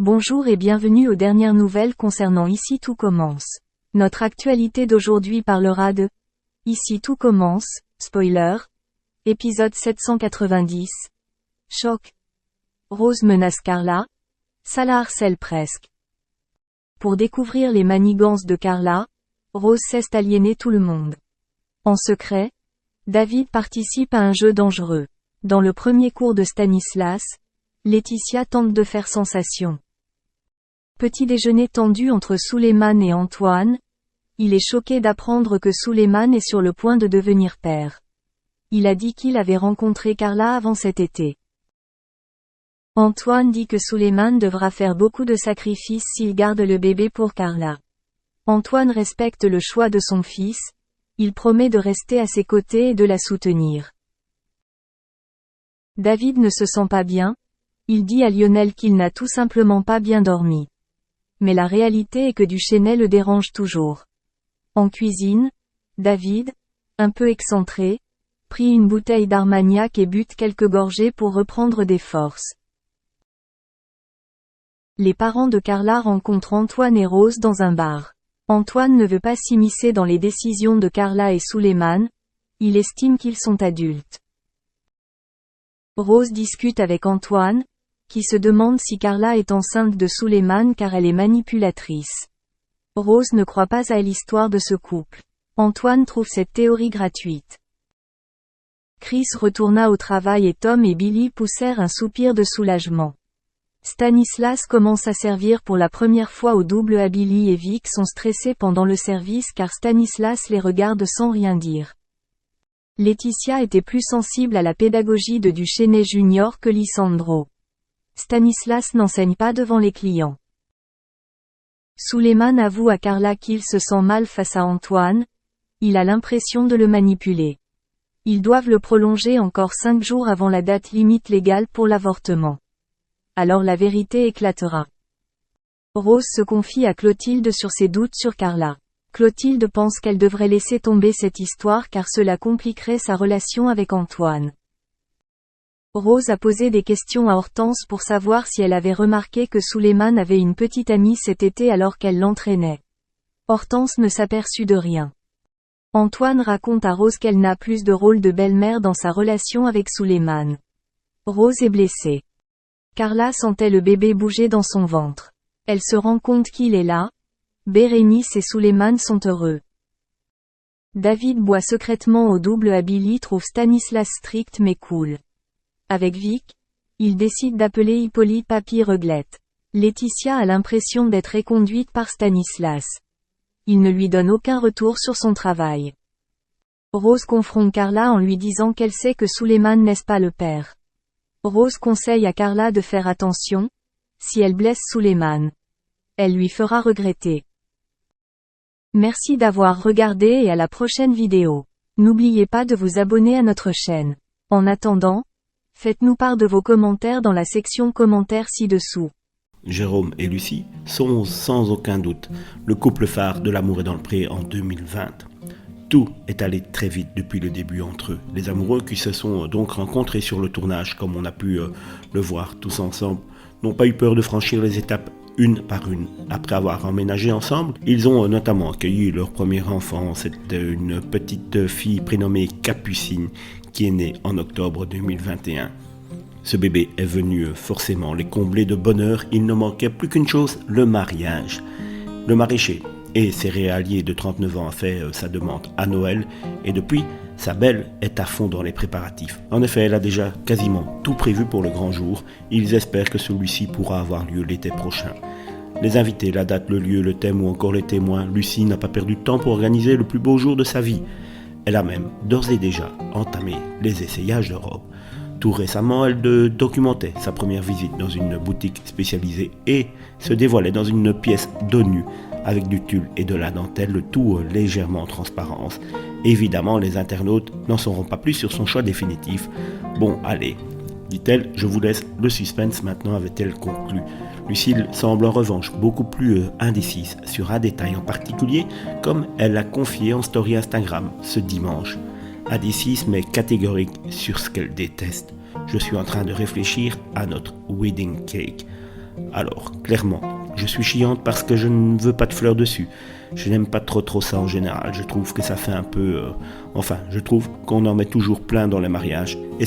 Bonjour et bienvenue aux dernières nouvelles concernant Ici tout commence. Notre actualité d'aujourd'hui parlera de Ici tout commence, spoiler, épisode 790. Choc. Rose menace Carla. Ça la harcèle presque. Pour découvrir les manigances de Carla, Rose cesse d'aliéner tout le monde. En secret, David participe à un jeu dangereux. Dans le premier cours de Stanislas, Laetitia tente de faire sensation. Petit déjeuner tendu entre Suleiman et Antoine. Il est choqué d'apprendre que Suleiman est sur le point de devenir père. Il a dit qu'il avait rencontré Carla avant cet été. Antoine dit que Suleiman devra faire beaucoup de sacrifices s'il garde le bébé pour Carla. Antoine respecte le choix de son fils. Il promet de rester à ses côtés et de la soutenir. David ne se sent pas bien. Il dit à Lionel qu'il n'a tout simplement pas bien dormi. Mais la réalité est que Duchesnay le dérange toujours. En cuisine, David, un peu excentré, prit une bouteille d'Armagnac et but quelques gorgées pour reprendre des forces. Les parents de Carla rencontrent Antoine et Rose dans un bar. Antoine ne veut pas s'immiscer dans les décisions de Carla et Suleiman. Il estime qu'ils sont adultes. Rose discute avec Antoine, qui se demande si Carla est enceinte de Suleiman car elle est manipulatrice. Rose ne croit pas à l'histoire de ce couple. Antoine trouve cette théorie gratuite. Chris retourna au travail et Tom et Billy poussèrent un soupir de soulagement. Stanislas commence à servir pour la première fois au double à Billy et Vic sont stressés pendant le service car Stanislas les regarde sans rien dire. Laetitia était plus sensible à la pédagogie de Duchesnay Junior que Lisandro. Stanislas n'enseigne pas devant les clients. Suleiman avoue à Carla qu'il se sent mal face à Antoine. Il a l'impression de le manipuler. Ils doivent le prolonger encore 5 jours avant la date limite légale pour l'avortement. Alors la vérité éclatera. Rose se confie à Clotilde sur ses doutes sur Carla. Clotilde pense qu'elle devrait laisser tomber cette histoire car cela compliquerait sa relation avec Antoine. Rose a posé des questions à Hortense pour savoir si elle avait remarqué que Suleiman avait une petite amie cet été alors qu'elle l'entraînait. Hortense ne s'aperçut de rien. Antoine raconte à Rose qu'elle n'a plus de rôle de belle-mère dans sa relation avec Suleiman. Rose est blessée. Carla sentait le bébé bouger dans son ventre. Elle se rend compte qu'il est là. Bérénice et Suleiman sont heureux. David boit secrètement au double à Billy trouve Stanislas strict mais cool. Avec Vic, il décide d'appeler Hippolyte Papy Reglette. Laetitia a l'impression d'être éconduite par Stanislas. Il ne lui donne aucun retour sur son travail. Rose confronte Carla en lui disant qu'elle sait que Suleiman n'est pas le père. Rose conseille à Carla de faire attention. Si elle blesse Suleiman, elle lui fera regretter. Merci d'avoir regardé et à la prochaine vidéo. N'oubliez pas de vous abonner à notre chaîne. En attendant, faites-nous part de vos commentaires dans la section commentaires ci-dessous. Jérôme et Lucie sont sans aucun doute le couple phare de L'amour est dans le pré en 2020. Tout est allé très vite depuis le début entre eux. Les amoureux qui se sont donc rencontrés sur le tournage, comme on a pu le voir tous ensemble, n'ont pas eu peur de franchir les étapes une par une. Après avoir emménagé ensemble, ils ont notamment accueilli leur premier enfant. C'était une petite fille prénommée Capucine qui est née en octobre 2021. Ce bébé est venu forcément les combler de bonheur. Il ne manquait plus qu'une chose, le mariage. Le maraîcher et céréalier de 39 ans a fait sa demande à Noël et depuis, sa belle est à fond dans les préparatifs. En effet, elle a déjà quasiment tout prévu pour le grand jour. Ils espèrent que celui-ci pourra avoir lieu l'été prochain. Les invités, la date, le lieu, le thème ou encore les témoins, Lucie n'a pas perdu de temps pour organiser le plus beau jour de sa vie. Elle a même d'ores et déjà entamé les essayages de robes. Tout récemment, elle documentait sa première visite dans une boutique spécialisée et se dévoilait dans une pièce dos nu avec du tulle et de la dentelle, le tout légèrement en transparence. Évidemment, les internautes n'en sauront pas plus sur son choix définitif. Bon, allez, dit-elle, je vous laisse le suspense maintenant, avait-elle conclu. Lucille semble en revanche beaucoup plus indécise sur un détail en particulier, comme elle l'a confié en story Instagram ce dimanche. Indécise mais catégorique sur ce qu'elle déteste. Je suis en train de réfléchir à notre wedding cake. Alors, clairement, je suis chiante parce que je ne veux pas de fleurs dessus. Je n'aime pas trop ça en général. Je trouve que ça fait un peu... je trouve qu'on en met toujours plein dans les mariages. Et